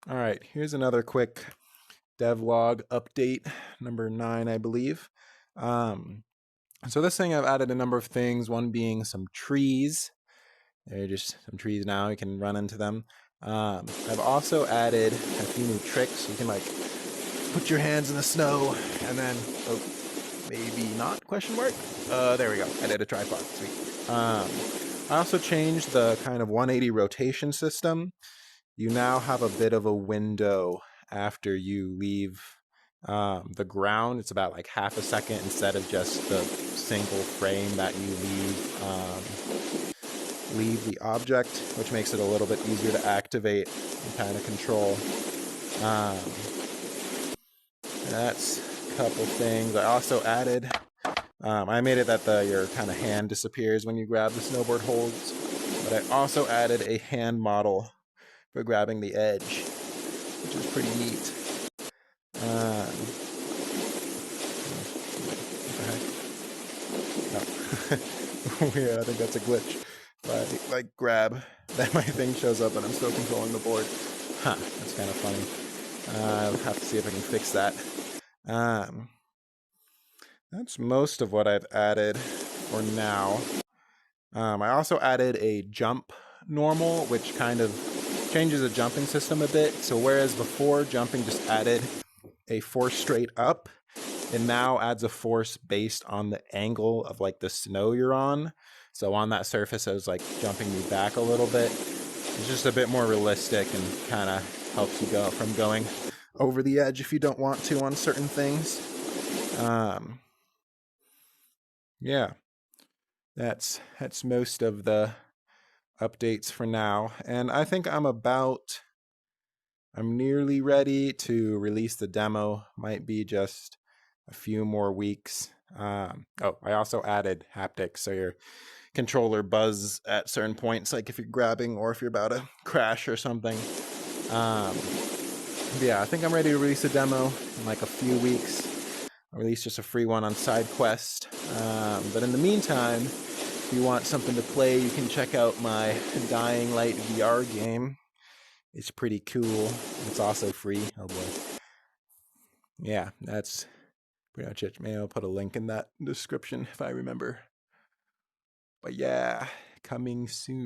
All right, here's another quick devlog update, number 9, I believe. So this thing I've added a number of things, one being some trees. They're just some trees now, you can run into them. I've also added a few new tricks. You can like put your hands in the snow and then, oh, maybe not, question mark? There we go, I did a tripod, sweet. I also changed the kind of 180 rotation system. You now have a bit of a window after you leave the ground. It's about like half a second instead of just the single frame that you leave the object, which makes it a little bit easier to activate and kind of control. That's a couple things. I also added, I made it that your kind of hand disappears when you grab the snowboard holds, but I also added a hand model for grabbing the edge, which is pretty neat. What the heck? Oh. Weird, I think that's a glitch. If I like grab, then my thing shows up and I'm still controlling the board. Huh, that's kind of funny. I'll have to see if I can fix that. That's most of what I've added for now. I also added a jump normal, which kind of changes the jumping system a bit. So whereas before jumping just added a force straight up, it now adds a force based on the angle of like the snow you're on. So on that surface, I was like jumping you back a little bit. It's just a bit more realistic and kind of helps you go from going over the edge if you don't want to on certain things. Yeah, that's most of the updates for now. And I think I'm nearly ready to release the demo. Might be just a few more weeks. I also added haptics, so your controller buzz at certain points, like if you're grabbing or if you're about to crash or something. Yeah, I think I'm ready to release a demo in like a few weeks. I'll release just a free one on SideQuest. But in the meantime, if you want something to play, you can check out my Dying Light VR game. It's pretty cool. It's also free. Oh boy. Yeah, that's pretty much it. Maybe I'll put a link in that description if I remember. But yeah, coming soon.